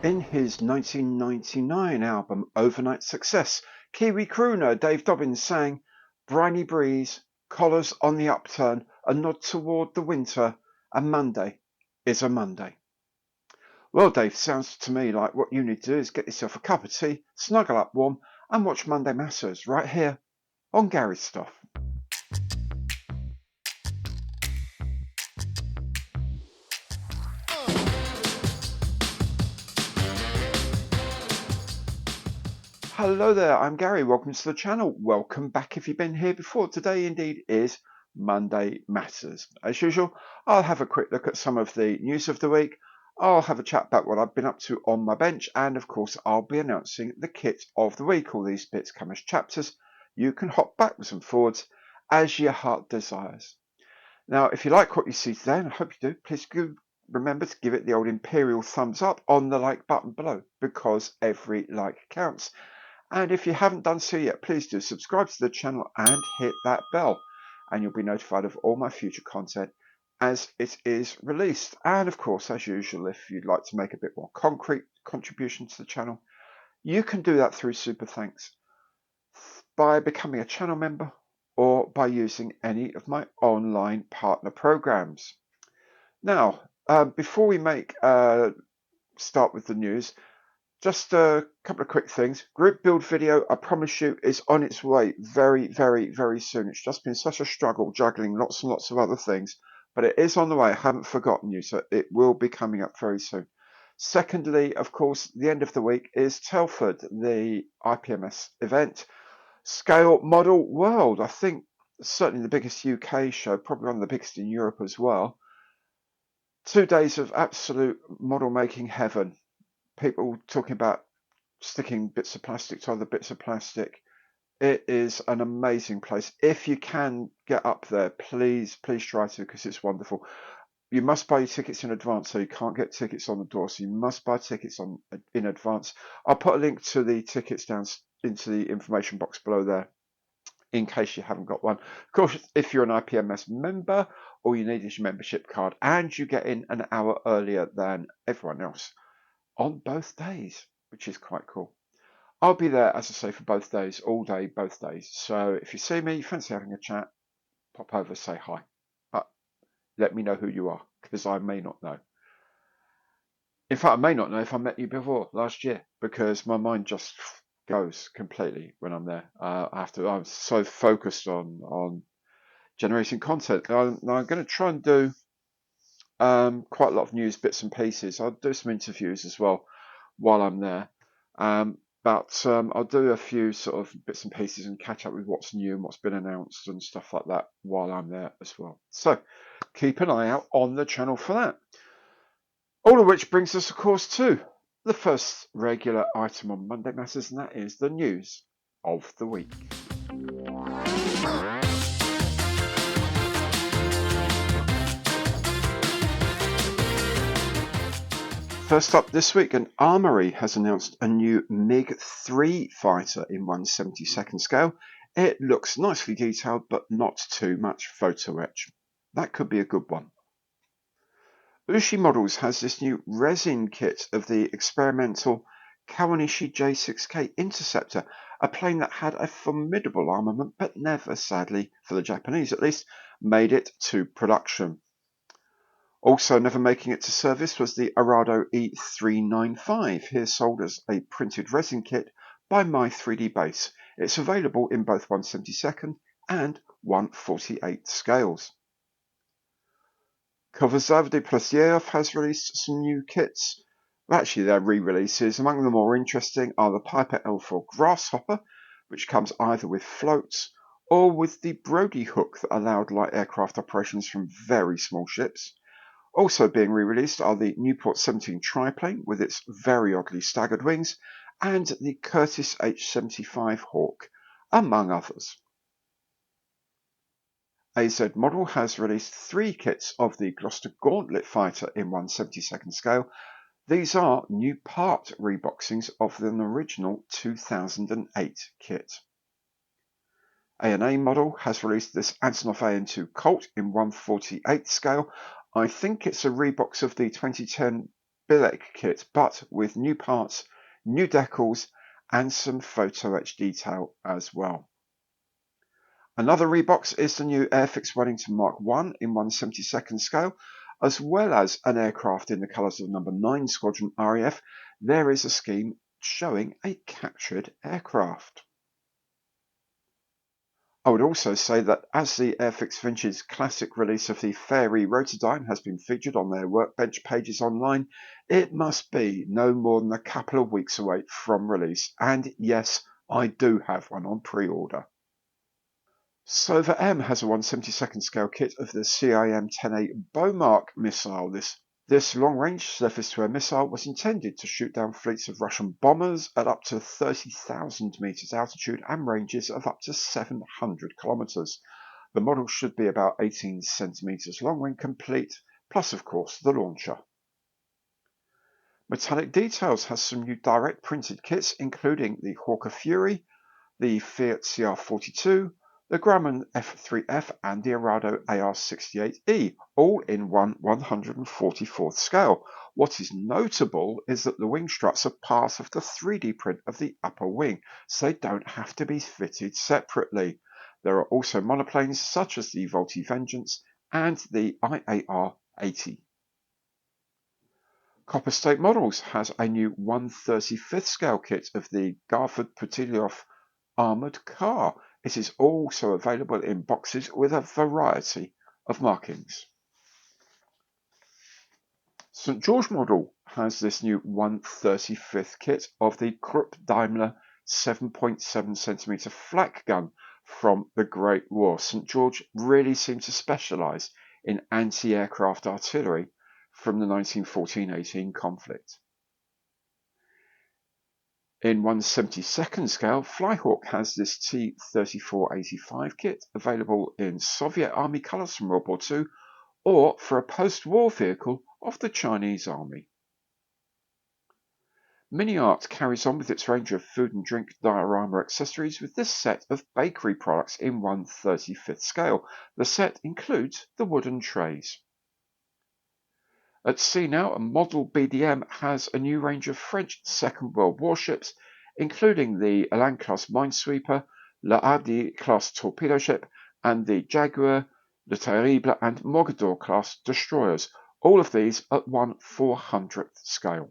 In his 1999 album Overnight Success, Kiwi crooner Dave Dobbins sang, "Briny breeze, collars on the upturn, a nod toward the winter, a Monday is a Monday." Well, Dave, sounds to me like what you need to do is get yourself a cup of tea, snuggle up warm, and watch Monday Matters right here on Gary's Stuff. Hello there, I'm Gary. Welcome to the channel. Welcome back if you've been here before. Today indeed is Monday Matters. As usual, I'll have a quick look at some of the news of the week. I'll have a chat about what I've been up to on my bench, and of course I'll be announcing the kit of the week. All these bits come as chapters. You can hop backwards and forwards as your heart desires. Now, if you like what you see today, and I hope you do, please remember to give it the old imperial thumbs up on the like button below, because every like counts. And if you haven't done so yet, please do subscribe to the channel and hit that bell, and you'll be notified of all my future content as it is released. And of course, as usual, if you'd like to make a bit more concrete contribution to the channel, you can do that through Super Thanks by becoming a channel member or by using any of my online partner programs. Now, before we start with the news, just a couple of quick things. Group build video, I promise you, is on its way very, very, very soon. It's just been such a struggle juggling lots and lots of other things, but it is on the way. I haven't forgotten you, so it will be coming up very soon. Secondly, of course, the end of the week is Telford, the IPMS event. Scale Model World, I think certainly the biggest UK show, probably one of the biggest in Europe as well. 2 days of absolute model making heaven. People talking about sticking bits of plastic to other bits of plastic. It is an amazing place. If you can get up there, please try to, because it's wonderful. You must buy your tickets in advance, so you can't get tickets on the door. So you must buy tickets in advance. I'll put a link to the tickets down into the information box below there, in case you haven't got one. Of course, if you're an IPMS member, all you need is your membership card, and you get in an hour earlier than everyone else on both days, which is quite cool. I'll be there, as I say, for both days, all day, both days. So if you see me, fancy having a chat, pop over, say hi. But let me know who you are, because I may not know. In fact, I may not know if I met you before last year, because my mind just goes completely when I'm there. I'm so focused on generating content. I'm going to try and do quite a lot of news bits and pieces. I'll do some interviews as well while I'm there. But I'll do a few sort of bits and pieces and catch up with what's new and what's been announced and stuff like that while I'm there as well. So keep an eye out on the channel for that. All of which brings us, of course, to the first regular item on Monday Matters, and that is the news of the week. First up this week, an ARMORY has announced a new MiG-3 fighter in 1/72nd scale. It looks nicely detailed, but not too much photo etch. That could be a good one. USHI Models has this new resin kit of the experimental Kawanishi J6K Interceptor, a plane that had a formidable armament, but never, sadly, for the Japanese at least, made it to production. Also never making it to service was the Arado E395, here sold as a printed resin kit by My 3D Base. It's available in both 1/72nd and 1/48 scales. KOVOZAVODY PROSTEJOV has released some new kits. Well, actually, they're re-releases. Among the more interesting are the Piper L4 Grasshopper, which comes either with floats or with the Brody hook that allowed light aircraft operations from very small ships. Also being re-released are the Newport 17 triplane with its very oddly staggered wings and the Curtiss H-75 Hawk, among others. AZ Model has released 3 kits of the Gloucester Gauntlet fighter in 1/72nd scale. These are new part reboxings of an original 2008 kit. A&A Model has released this Antonov AN2 Colt in 1/48 scale. I think it's a rebox of the 2010 billet kit, but with new parts, new decals, and some photo etch detail as well. Another rebox is the new AIRFIX Wellington Mark 1 in 1/72nd scale, as well as an aircraft in the colours of number 9 Squadron RAF. There is a scheme showing a captured aircraft. I would also say that as the AIRFIX Vintage Classic release of the Fairy Rotodyne has been featured on their workbench pages online, it must be no more than a couple of weeks away from release, and yes, I do have one on pre-order. SOVA-M has a 1/72nd scale kit of the CIM-10A Beaumark missile. This long-range surface-to-air missile was intended to shoot down fleets of Russian bombers at up to 30,000 meters altitude and ranges of up to 700 kilometers. The model should be about 18 centimeters long when complete, plus of course the launcher. Metallic Details has some new direct printed kits, including the Hawker Fury, the Fiat CR42, the Grumman F3F and the Arado AR68E, all in 1/144th scale. What is notable is that the wing struts are part of the 3D print of the upper wing, so they don't have to be fitted separately. There are also monoplanes such as the Volti Vengeance and the IAR-80. Copper State Models has a new 1/35th scale kit of the Garford-Putilov armoured car. It is also available in boxes with a variety of markings. St.GEORGE model has this new 1/35th kit of the Krupp Daimler 7.7 cm flak gun from the Great War. St.GEORGE really seemed to specialise in anti-aircraft artillery from the 1914-18 conflict. In 1/72nd scale, FLYHAWK has this T-3485 kit available in Soviet Army colours from World War II or for a post-war vehicle of the Chinese Army. MINIART carries on with its range of food and drink diorama accessories with this set of bakery products in 1/35th scale. The set includes the wooden trays. At sea now, Model BDM has a new range of French Second World War ships, including the Elan-class minesweeper, Le Hardy-class torpedo ship, and the Jaguar, Le Terrible, and Mogador-class destroyers, all of these at 1/400th scale.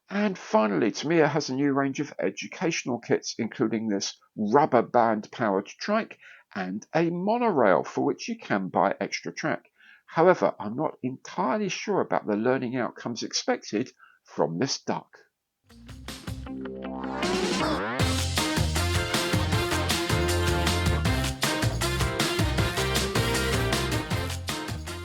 And finally, TAMIYA has a new range of educational kits, including this rubber band-powered trike and a monorail for which you can buy extra track. However, I'm not entirely sure about the learning outcomes expected from this duck.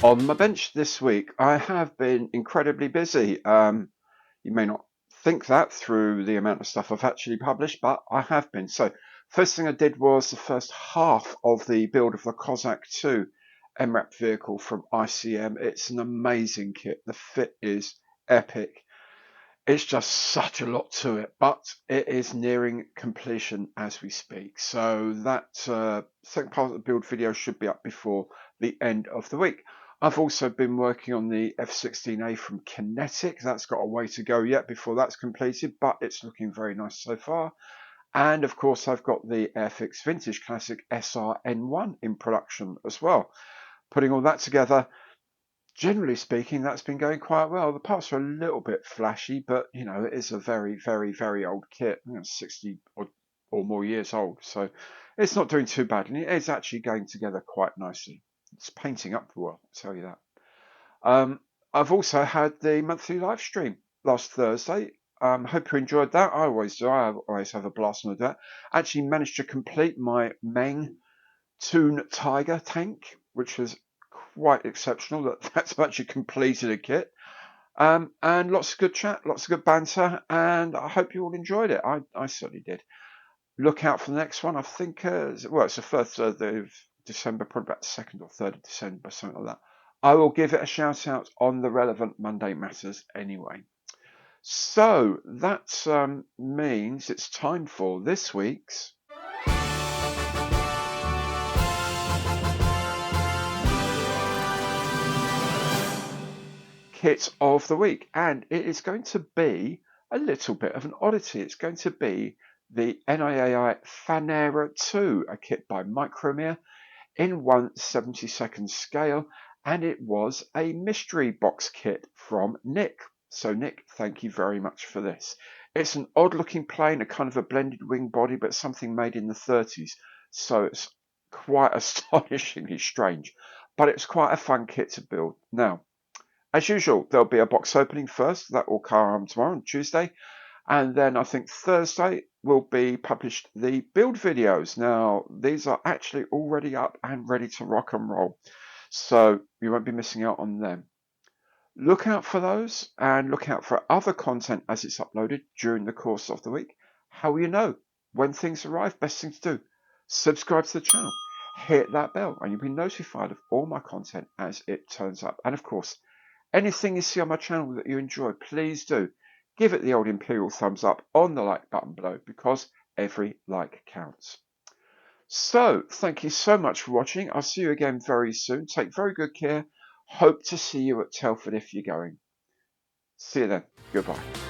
On my bench this week, I have been incredibly busy. You may not think that through the amount of stuff I've actually published, but I have been. So, first thing I did was the first half of the build of the Cossack 2 MRAP vehicle from ICM. It's an amazing kit. The fit is epic. It's just such a lot to it, but it is nearing completion as we speak. So that second part of the build video should be up before the end of the week. I've also been working on the F-16A from Kinetic. That's got a way to go yet before that's completed, but it's looking very nice so far. And of course, I've got the AIRFIX Vintage Classic SRN1 in production as well. Putting all that together, generally speaking, that's been going quite well. The parts are a little bit flashy, but you know, it is a very, very, very old kit, 60 or more years old. So it's not doing too badly. It's actually going together quite nicely. It's painting up well, I'll tell you that. I've also had the monthly live stream last Thursday. Hope you enjoyed that. I always do. I always have a blast with that. Actually managed to complete my Meng Toon Tiger tank, which was quite exceptional. That's actually completed a kit. And lots of good chat, lots of good banter, and I hope you all enjoyed it. I certainly did. Look out for the next one. I think, it's the 1st of December, probably about the 2nd or 3rd of December, something like that. I will give it a shout out on the relevant Monday Matters anyway. So that means it's time for this week's kit of the week, and it is going to be a little bit of an oddity. It's going to be the NIAI Fanera 2, a kit by Micromeer in 1/72 scale, and it was a mystery box kit from Nick. So Nick, thank you very much for this. It's an odd looking plane, a kind of a blended wing body, but something made in the 30s. So it's quite astonishingly strange, but it's quite a fun kit to build. Now, as usual, there'll be a box opening first. That will come tomorrow on Tuesday. And then I think Thursday will be published the build videos. Now, these are actually already up and ready to rock and roll. So you won't be missing out on them. Look out for those and look out for other content as it's uploaded during the course of the week. How will you know when things arrive? Best thing to do, subscribe to the channel, hit that bell, and you'll be notified of all my content as it turns up. And of course, anything you see on my channel that you enjoy, please do give it the old imperial thumbs up on the like button below, because every like counts. So thank you so much for watching. I'll see you again very soon. Take very good care. Hope to see you at Telford if you're going. See you then. Goodbye.